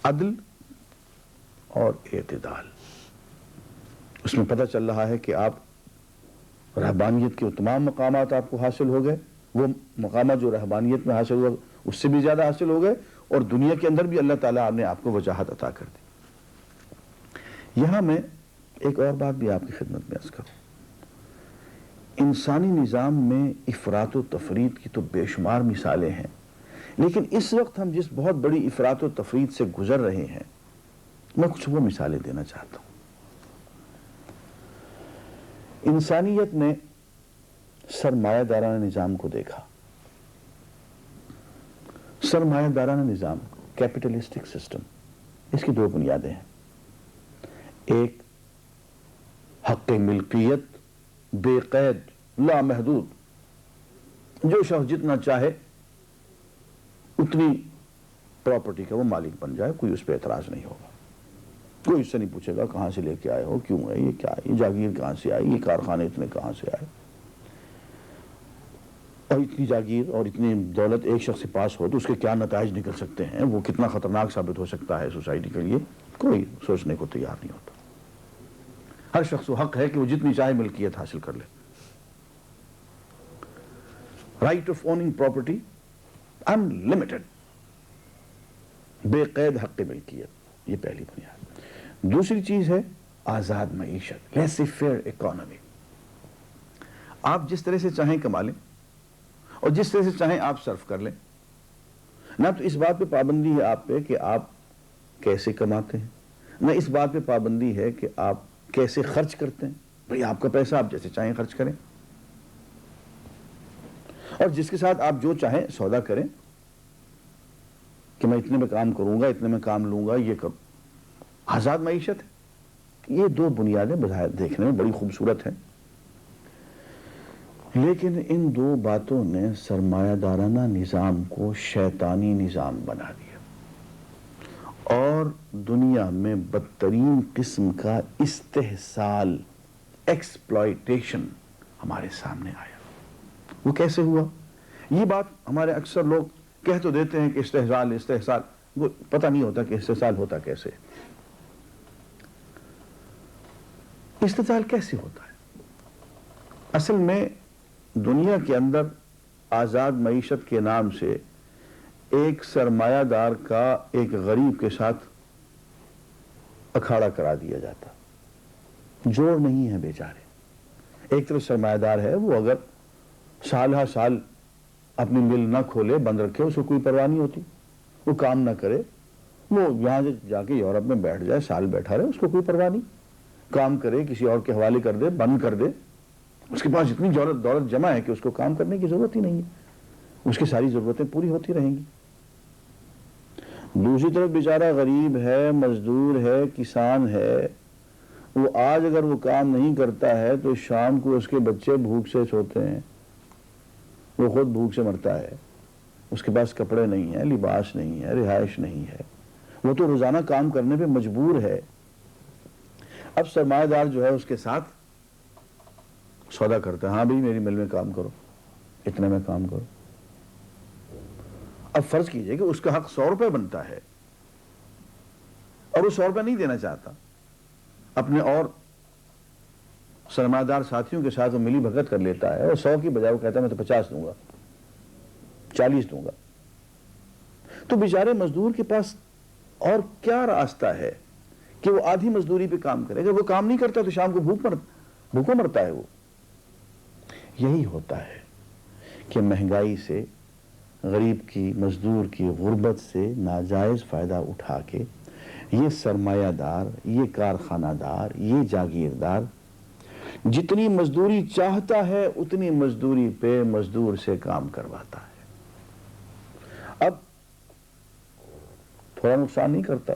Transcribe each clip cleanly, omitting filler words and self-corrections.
عدل اور اعتدال. اس میں پتہ چل رہا ہے کہ آپ رہبانیت کے تمام مقامات آپ کو حاصل ہو گئے، وہ مقامات جو رہبانیت میں حاصل ہوا اس سے بھی زیادہ حاصل ہو گئے، اور دنیا کے اندر بھی اللہ تعالیٰ نے آپ کو وجاہت عطا کر دی. یہاں میں ایک اور بات بھی آپ کی خدمت میں عرض کروں. انسانی نظام میں افراط و تفریط کی تو بے شمار مثالیں ہیں، لیکن اس وقت ہم جس بہت بڑی افراط و تفریط سے گزر رہے ہیں، میں کچھ وہ مثالیں دینا چاہتا ہوں. انسانیت نے سرمایہ دارانہ نظام کو دیکھا. سرمایہ دارانہ نظام، کیپٹلسٹک سسٹم، اس کی دو بنیادیں ہیں. ایک حق ملکیت بے قید لامحدود، جو شخص جتنا چاہے اتنی پراپرٹی کا وہ مالک بن جائے، کوئی اس پہ اعتراض نہیں ہوگا. کوئی اس سے نہیں پوچھے گا کہاں سے لے کے آئے ہو، کیوں ہے، یہ کیا ہے، یہ جاگیر کہاں سے آئی، یہ کارخانے اتنے کہاں سے آئے. اور اتنی جاگیر اور اتنی دولت ایک شخص سے پاس ہو تو اس کے کیا نتائج نکل سکتے ہیں، وہ کتنا خطرناک ثابت ہو سکتا ہے سوسائٹی کے لیے، کوئی سوچنے کو تیار نہیں ہوتا. ہر شخص کو حق ہے کہ وہ جتنی چاہے ملکیت حاصل کر لے. Right of owning property unlimited, بے قید حق ملکیت، یہ پہلی بنیاد. دوسری چیز ہے آزاد معیشت، لیسی فیئر اکانومی. آپ جس طرح سے چاہیں کما لیں اور جس طرح سے چاہیں آپ صرف کر لیں. نہ تو اس بات پہ پابندی ہے آپ پہ کہ آپ کیسے کماتے ہیں، نہ اس بات پہ پابندی ہے کہ آپ کیسے خرچ کرتے ہیں. بھئی آپ کا پیسہ آپ جیسے چاہیں خرچ کریں، اور جس کے ساتھ آپ جو چاہیں سودا کریں کہ میں اتنے میں کام کروں گا، اتنے میں کام لوں گا، یہ کروں. آزاد معیشت ہے. یہ دو بنیادیں بظاہر دیکھنے میں بڑی خوبصورت ہیں، لیکن ان دو باتوں نے سرمایہ دارانہ نظام کو شیطانی نظام بنا دیا، اور دنیا میں بدترین قسم کا استحصال، ایکسپلائٹیشن ہمارے سامنے آیا. وہ کیسے ہوا؟ یہ بات ہمارے اکثر لوگ کہہ تو دیتے ہیں کہ استحصال، وہ پتہ نہیں ہوتا کہ استحصال ہوتا کیسے. استحصال کیسے ہوتا ہے؟ اصل میں دنیا کے اندر آزاد معیشت کے نام سے ایک سرمایہ دار کا ایک غریب کے ساتھ اکھاڑا کرا دیا جاتا. جوڑ نہیں ہے بیچارے. ایک طرف سرمایہ دار ہے، وہ اگر سال ہر سال اپنی مل نہ کھولے، بند رکھے، اس کو کوئی پرواہ نہیں ہوتی. وہ کام نہ کرے، وہ یہاں جا کے یورپ میں بیٹھ جائے، سال بیٹھا رہے، اس کو کوئی پرواہ نہیں. کام کرے، کسی اور کے حوالے کر دے، بند کر دے، اس کے پاس اتنی دولت جمع ہے کہ اس کو کام کرنے کی ضرورت ہی نہیں ہے، اس کی ساری ضرورتیں پوری ہوتی رہیں گی. دوسری طرف بیچارہ غریب ہے، مزدور ہے، کسان ہے، وہ آج اگر وہ کام نہیں کرتا ہے تو شام کو اس کے بچے بھوک سے سوتے ہیں، وہ خود بھوک سے مرتا ہے. اس کے پاس کپڑے نہیں ہیں، لباس نہیں ہے، رہائش نہیں ہے، وہ تو روزانہ کام کرنے پہ مجبور ہے. اب سرمایہ دار جو ہے اس کے ساتھ سودا کرتا ہے، ہاں بھئی میری مل میں کام کرو، اتنے میں کام کرو. اب فرض کیجئے کہ اس کا حق 100 روپے بنتا ہے اور وہ 100 روپے نہیں دینا چاہتا. اپنے اور سرمایہ دار ساتھیوں کے ساتھ وہ ملی بھگت کر لیتا ہے، اور 100 کی بجائے وہ کہتا ہے میں تو 50 دوں گا، 40 دوں گا. تو بیچارے مزدور کے پاس اور کیا راستہ ہے کہ وہ آدھی مزدوری پہ کام کرے؟ اگر وہ کام نہیں کرتا تو شام کو بھوکوں مرتا ہے. وہ یہی ہوتا ہے کہ مہنگائی سے، غریب کی، مزدور کی غربت سے ناجائز فائدہ اٹھا کے یہ سرمایہ دار، یہ کارخانہ دار، یہ جاگیردار جتنی مزدوری چاہتا ہے اتنی مزدوری پہ مزدور سے کام کرواتا ہے. اب تھوڑا نقصان نہیں کرتا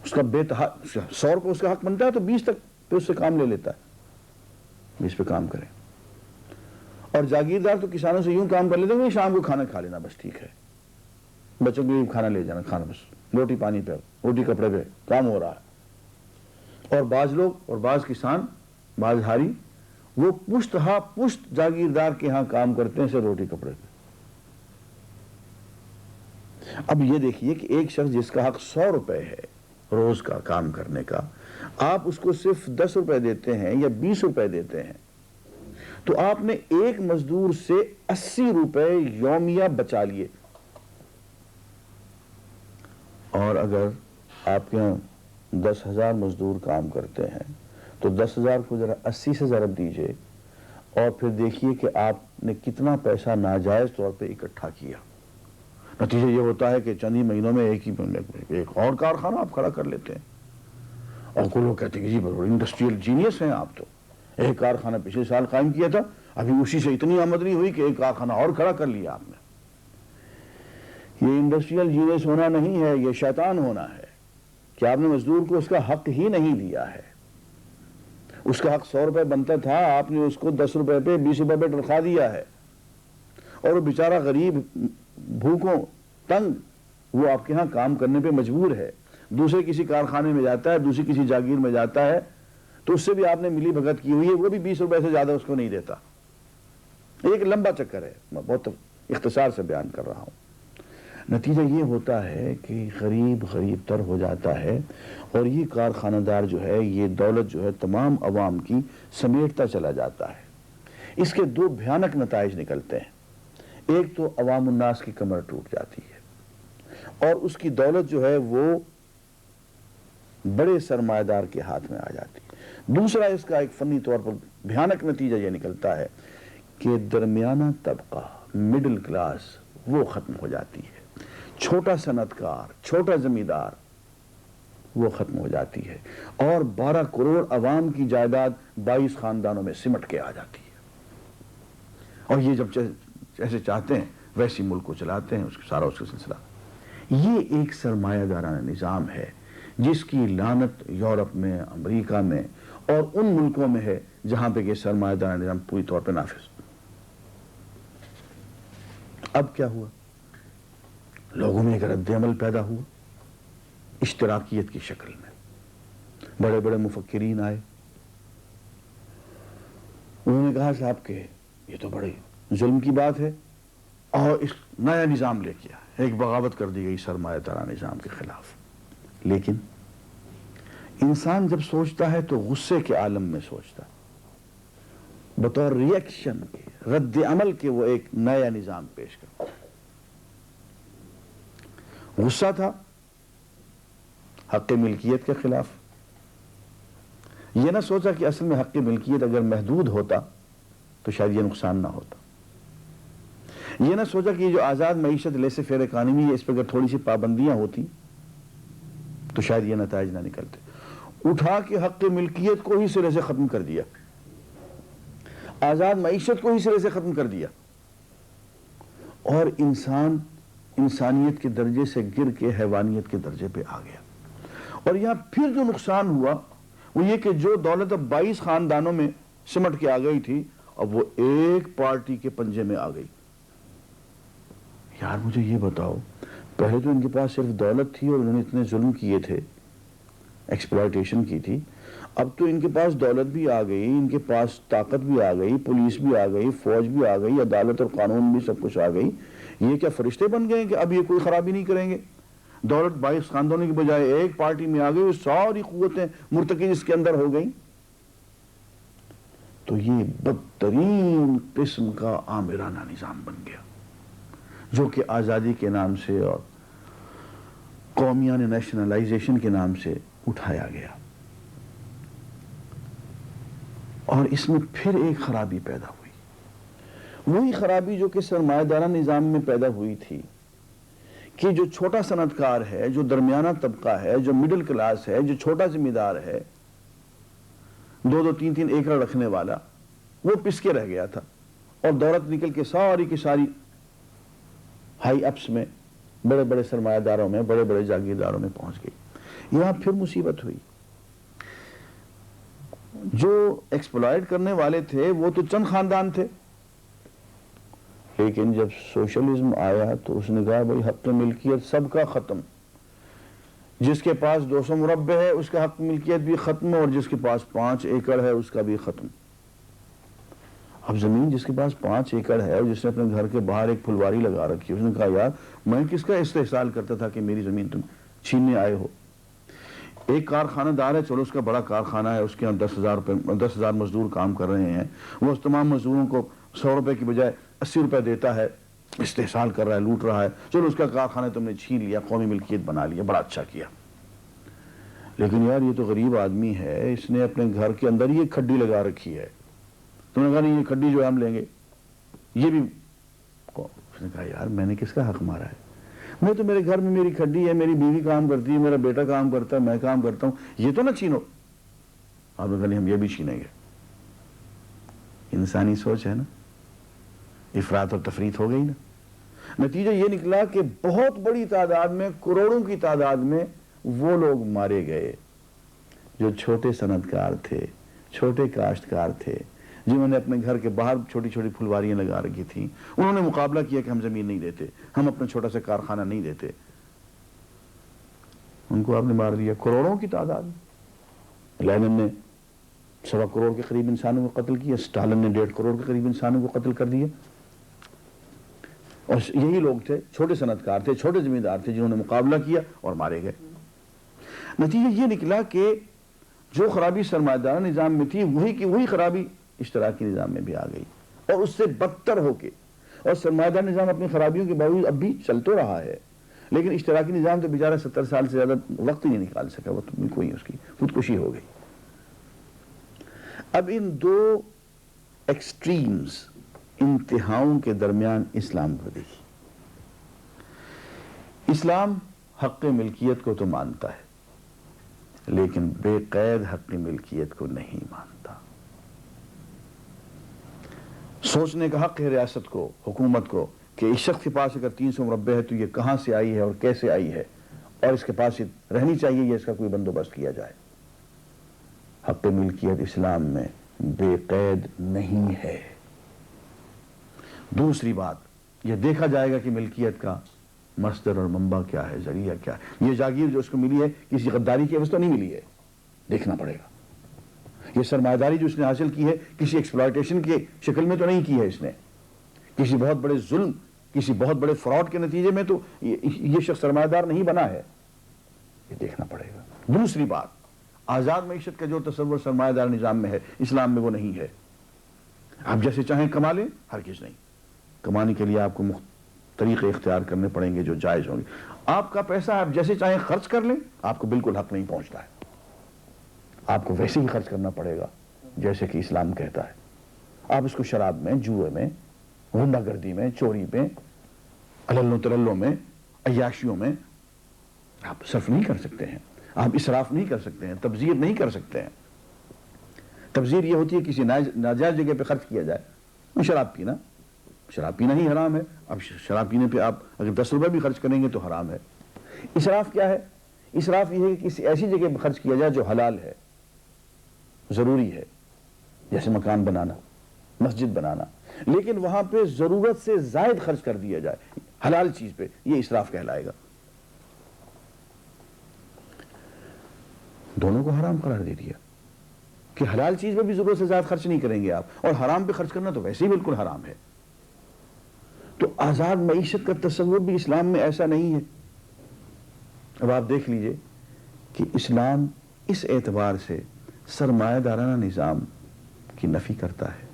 اس کا بے تہا 100 روپے اس کا حق بنتا ہے تو 20 تک پہ اس سے کام لے لیتا ہے، 20 پہ کام کرے. اور جاگیردار تو کسانوں سے یوں کام کر لیتے ہیں کہ شام کو کھانا کھا لینا، بس ٹھیک ہے، بچوں کے لیے کھانا لے جانا، کھانا، بس روٹی پانی پہ، روٹی کپڑے پہ کام ہو رہا ہے. اور بعض لوگ اور بعض کسان، بعض ہاری، وہ پشت ہاں پشت جاگیردار کے ہاں کام کرتے ہیں، سے روٹی کپڑے پہ. اب یہ دیکھیے کہ ایک شخص جس کا حق 100 روپے ہے روز کا کام کرنے کا، آپ اس کو صرف 10 روپے دیتے ہیں یا 20 روپے دیتے ہیں، تو آپ نے ایک مزدور سے 80 روپے یومیہ بچا لیے. اور اگر آپ کے یہاں 10,000 مزدور کام کرتے ہیں تو 10,000 کو ذرا 80 سے ضرب دیجئے اور پھر دیکھیے کہ آپ نے کتنا پیسہ ناجائز طور پہ اکٹھا کیا. نتیجہ یہ ہوتا ہے کہ چند ہی مہینوں میں ایک اور کارخانہ آپ کھڑا کر لیتے ہیں. اور کوئی لوگ کہتے ہیں کہ جی انڈسٹریل جینیس ہیں آپ، تو ایک کارخانہ پچھلے سال قائم کیا تھا، ابھی اسی سے اتنی آمدنی ہوئی کہ ایک کارخانہ اور کھڑا کر لیا آپ نے. یہ انڈسٹریل جینیس ہونا نہیں ہے، یہ شیطان ہونا ہے کہ آپ نے مزدور کو اس کا حق ہی نہیں دیا ہے. اس کا حق 100 روپے بنتا تھا، آپ نے اس کو 10 روپے پہ 20 روپے پہ رکھا دیا ہے، اور وہ بیچارہ غریب بھوکوں تنگ وہ آپ کے ہاں کام کرنے پہ مجبور ہے، دوسرے کسی کارخانے میں جاتا ہے، دوسری کسی جاگیر میں جاتا ہے، تو اس سے بھی آپ نے ملی بھگت کی ہوئی ہے، وہ بھی 20 روپے سے زیادہ اس کو نہیں دیتا. ایک لمبا چکر ہے، میں بہت اختصار سے بیان کر رہا ہوں. نتیجہ یہ ہوتا ہے کہ غریب غریب تر ہو جاتا ہے، اور یہ کارخانہ دار جو ہے یہ دولت جو ہے تمام عوام کی سمیٹتا چلا جاتا ہے. اس کے دو بھیانک نتائج نکلتے ہیں. ایک تو عوام الناس کی کمر ٹوٹ جاتی ہے، اور اس کی دولت جو ہے وہ بڑے سرمایہ دار کے ہاتھ میں آ جاتی ہے. دوسرا اس کا ایک فنی طور پر بھیانک نتیجہ یہ نکلتا ہے کہ درمیانہ طبقہ، مڈل کلاس، وہ ختم ہو جاتی ہے. چھوٹا صنعت کار، چھوٹا زمیندار، وہ ختم ہو جاتی ہے، اور 12 کروڑ عوام کی جائیداد 22 خاندانوں میں سمٹ کے آ جاتی ہے. اور یہ جب جیسے چاہتے ہیں ویسی ملک کو چلاتے ہیں، اس کا سلسلہ. یہ ایک سرمایہ دارانہ نظام ہے جس کی لعنت یورپ میں، امریکہ میں اور ان ملکوں میں ہے جہاں پہ یہ سرمایہ دارانہ نظام پوری طور پہ نافذ. اب کیا ہوا؟ لوگوں میں ایک رد عمل پیدا ہوا اشتراکیت کی شکل میں. بڑے بڑے مفکرین آئے، انہوں نے کہا صاحب کہ یہ تو بڑے ظلم کی بات ہے، اور اس نیا نظام لے کے آئے، ایک بغاوت کر دی گئی سرمایہ دارانہ نظام کے خلاف. لیکن انسان جب سوچتا ہے تو غصے کے عالم میں سوچتا ہے، بطور ری ایکشن کے، رد عمل کے وہ ایک نیا نظام پیش کرتا. غصہ تھا حق ملکیت کے خلاف. یہ نہ سوچا کہ اصل میں حق ملکیت اگر محدود ہوتا تو شاید یہ نقصان نہ ہوتا. یہ نہ سوچا کہ یہ جو آزاد معیشت، لیسے فیئر اکانومی ہے، اس پہ اگر تھوڑی سی پابندیاں ہوتی تو شاید یہ نتائج نہ نکلتے. اٹھا کے حق ملکیت کو ہی سرے سے ختم کر دیا، آزاد معیشت کو ہی سرے سے ختم کر دیا، اور انسان انسانیت کے درجے سے گر کے حیوانیت کے درجے پہ آ گیا. اور یہاں پھر جو نقصان ہوا وہ یہ کہ جو دولت اب 22 خاندانوں میں سمٹ کے آ گئی تھی، اب وہ ایک پارٹی کے پنجے میں آ گئی. یار مجھے یہ بتاؤ، پہلے تو ان کے پاس صرف دولت تھی اور انہوں نے اتنے ظلم کیے تھے، ایکسپلائٹیشن کی تھی. اب تو ان کے پاس دولت بھی آ گئی، ان کے پاس طاقت بھی آ گئی، پولیس بھی آ گئی، فوج بھی آ گئی، عدالت اور قانون بھی سب کچھ آ گئی. یہ کیا فرشتے بن گئے کہ اب یہ کوئی خرابی نہیں کریں گے؟ دولت 22 خاندانوں کی بجائے ایک پارٹی میں آ گئی، ساری قوتیں مرتکز اس کے اندر ہو گئیں. تو یہ بدترین قسم کا آمرانہ نظام بن گیا، جو کہ آزادی کے نام سے اور قومیانہ نیشنلائزیشن کے نام سے اٹھایا گیا. اور اس میں پھر ایک خرابی پیدا ہوئی، وہی خرابی جو کہ سرمایہ دارانہ نظام میں پیدا ہوئی تھی، کہ جو چھوٹا صنعت کار ہے، جو درمیانہ طبقہ ہے، جو مڈل کلاس ہے، جو چھوٹا ذمہ دار ہے، 2-2 3-3 ایکڑ رکھنے والا، وہ پس کے رہ گیا تھا، اور دولت نکل کے ساری کی ساری ہائی اپس میں، بڑے بڑے سرمایہ داروں میں، بڑے بڑے جاگیرداروں میں پہنچ گئی. یہاں پھر مصیبت ہوئی. جو ایکسپلائٹ کرنے والے تھے وہ تو چند خاندان تھے، لیکن جب سوشلزم آیا تو اس نے کہا بھائی حق ملکیت سب کا ختم، جس کے پاس 200 مربع ہے اس کا حق ملکیت بھی ختم، اور جس کے پاس 5 ایکڑ ہے اس کا بھی ختم. اب زمین جس کے پاس 5 ایکڑ ہے اور جس نے اپنے گھر کے باہر ایک پھلواری لگا رکھی ہے، اس نے کہا یار میں کس کا استحصال کرتا تھا کہ میری زمین تم چھیننے آئے ہو. ایک کارخانہ دار ہے، چلو اس کا بڑا کارخانہ ہے، اس کے یہاں 10,000 مزدور کام کر رہے ہیں، وہ اس تمام مزدوروں کو 100 روپے کی بجائے 80 روپے دیتا ہے، استحصال کر رہا ہے، لوٹ رہا ہے. چلو اس کا کارخانہ تم نے چھین لیا، قومی ملکیت بنا لیا، بڑا اچھا کیا. لیکن یار یہ تو غریب آدمی ہے، اس نے اپنے گھر کے اندر یہ کھڈی لگا رکھی ہے. تم نے کہا نہیں یہ کھڈی جو ہے ہم لیں گے، یہ بھی. اس نے کہا یار میں نے کس کا حق مارا ہے؟ میں تو میرے گھر میں میری کھڈی ہے، میری بیوی کام کرتی ہے، میرا بیٹا کام کرتا ہے، میں کام کرتا ہوں، یہ تو نہ چھینو. آپ نے کہا نہیں ہم یہ بھی چھینیں گے. انسانی سوچ ہے نا، افراط اور تفریط ہو گئی نا. نتیجہ یہ نکلا کہ بہت بڑی تعداد میں، کروڑوں کی تعداد میں وہ لوگ مارے گئے جو چھوٹے صنعت کار تھے، چھوٹے کاشتکار تھے، جنہوں نے اپنے گھر کے باہر چھوٹی چھوٹی پھلواریاں لگا رکھی تھیں. انہوں نے مقابلہ کیا کہ ہم زمین نہیں دیتے، ہم اپنا چھوٹا سا کارخانہ نہیں دیتے. ان کو آپ نے مار دیا. کروڑوں کی تعداد. لینن نے 1.25 کروڑ کے قریب انسانوں کو قتل کیا، اسٹالن نے 1.5 کروڑ کے قریب انسانوں کو قتل کر دیا. اور یہی لوگ تھے، چھوٹے صنعت کار تھے، چھوٹے زمیندار تھے، جنہوں نے مقابلہ کیا اور مارے گئے. نتیجہ یہ نکلا کہ جو خرابی سرمایہ دار نظام میں تھی وہی کی وہی خرابی اشتراکی نظام میں بھی آ گئی، اور اس سے بدتر ہو کے. اور سرمایہ دار نظام اپنی خرابیوں کے باوجود اب بھی چل تو رہا ہے، لیکن اشتراکی نظام تو بیچارہ 70 سال سے زیادہ وقت ہی نہیں نکال سکا، وہ تو کوئی اس کی خودکشی ہو گئی. اب ان دو ایکسٹریمز، انتہاؤں کے درمیان اسلام کو دیکھیے. اسلام حق ملکیت کو تو مانتا ہے لیکن بے قید حق ملکیت کو نہیں مانتا. سوچنے کا حق ہے ریاست کو، حکومت کو، کہ اس شخص کے پاس اگر 300 مربع ہے تو یہ کہاں سے آئی ہے اور کیسے آئی ہے، اور اس کے پاس رہنی چاہیے یا اس کا کوئی بندوبست کیا جائے. حق ملکیت اسلام میں بے قید نہیں ہے. دوسری بات، یہ دیکھا جائے گا کہ ملکیت کا مصدر اور منبع کیا ہے، ذریعہ کیا ہے. یہ جاگیر جو اس کو ملی ہے کسی غداری کی عوض تو نہیں ملی ہے، دیکھنا پڑے گا. یہ سرمایہ داری جو اس نے حاصل کی ہے کسی ایکسپلائٹیشن کی شکل میں تو نہیں کی ہے، اس نے کسی بہت بڑے ظلم، کسی بہت بڑے فراڈ کے نتیجے میں تو یہ شخص سرمایہ دار نہیں بنا ہے، یہ دیکھنا پڑے گا. دوسری بات، آزاد معیشت کا جو تصور سرمایہ دار نظام میں ہے اسلام میں وہ نہیں ہے. آپ جیسے چاہیں کما لیں، ہرگز نہیں. کمانے کے لیے آپ کو طریقے اختیار کرنے پڑیں گے جو جائز ہوں گے. آپ کا پیسہ آپ جیسے چاہیں خرچ کر لیں، آپ کو بالکل حق نہیں پہنچتا ہے. آپ کو ویسے ہی خرچ کرنا پڑے گا جیسے کہ اسلام کہتا ہے. آپ اس کو شراب میں، جوئے میں، غنڈہ گردی میں، چوری میں، علل و تللوں میں، عیاشیوں میں آپ صرف نہیں کر سکتے ہیں. آپ اسراف نہیں کر سکتے ہیں، تبذیر نہیں کر سکتے ہیں. تبذیر یہ ہوتی ہے کسی ناجائز جگہ پہ خرچ کیا جائے. شراب پینا ہی حرام ہے. اب شراب پینے پہ آپ اگر 10 روپے بھی خرچ کریں گے تو حرام ہے. اسراف کیا ہے؟ اسراف یہ ہے کہ کسی ایسی جگہ پہ خرچ کیا جائے جو حلال ہے، ضروری ہے، جیسے مکان بنانا، مسجد بنانا، لیکن وہاں پہ ضرورت سے زائد خرچ کر دیا جائے حلال چیز پہ، یہ اسراف کہلائے گا. دونوں کو حرام قرار دے دیا کہ حلال چیز پہ بھی ضرورت سے زائد خرچ نہیں کریں گے آپ، اور حرام پہ خرچ کرنا تو ویسے ہی بالکل حرام ہے. تو آزاد معیشت کا تصور بھی اسلام میں ایسا نہیں ہے. اب آپ دیکھ لیجئے کہ اسلام اس اعتبار سے سرمایہ دارانہ نظام کی نفی کرتا ہے،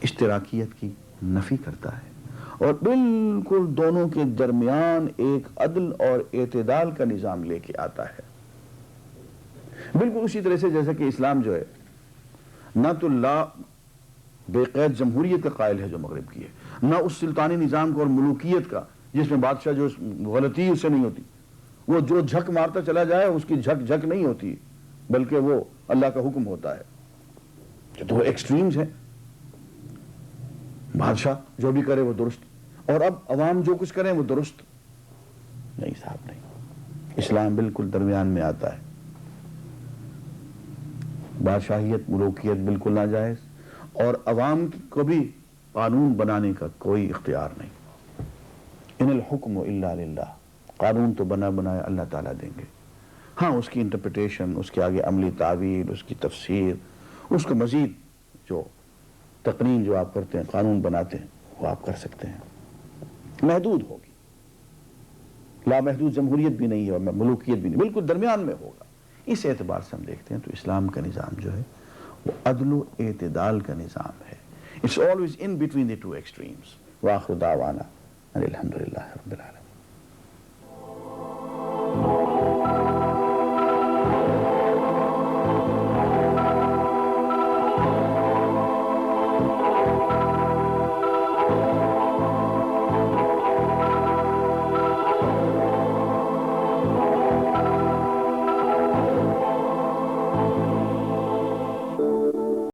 اشتراکیت کی نفی کرتا ہے، اور بالکل دونوں کے درمیان ایک عدل اور اعتدال کا نظام لے کے آتا ہے. بالکل اسی طرح سے جیسا کہ اسلام جو ہے نہ تو لا بے قید جمہوریت کا قائل ہے جو مغرب کی ہے، نہ اس سلطانی نظام کو اور ملوکیت کا جس میں بادشاہ جو غلطی اس سے نہیں ہوتی، وہ جو جھک مارتا چلا جائے اس کی جھک جھک نہیں ہوتی بلکہ وہ اللہ کا حکم ہوتا ہے. جو دو ایکسٹریمز ہیں، بادشاہ جو بھی کرے وہ درست، اور اب عوام جو کچھ کریں وہ درست نہیں. صاحب نہیں، اسلام بالکل درمیان میں آتا ہے. بادشاہیت، ملوکیت بالکل ناجائز، اور عوام کو بھی قانون بنانے کا کوئی اختیار نہیں. ان الحکم الا للہ، قانون تو بنا بنایا اللہ تعالیٰ دیں گے. ہاں اس کی انٹرپریٹیشن، اس کے آگے عملی تعویل، اس کی تفسیر، اس کو مزید جو تقنین جو آپ کرتے ہیں، قانون بناتے ہیں، وہ آپ کر سکتے ہیں، محدود ہوگی، لامحدود جمہوریت بھی نہیں ہے اور ملوکیت بھی نہیں، بالکل درمیان میں ہوگا۔ اس اعتبار سے ہم دیکھتے ہیں تو اسلام کا نظام جو ہے وہ عدل و اعتدال کا نظام ہے۔ It's always in between the two extremes۔ وآخر دعوانا ان الحمد للہ رب العالمین۔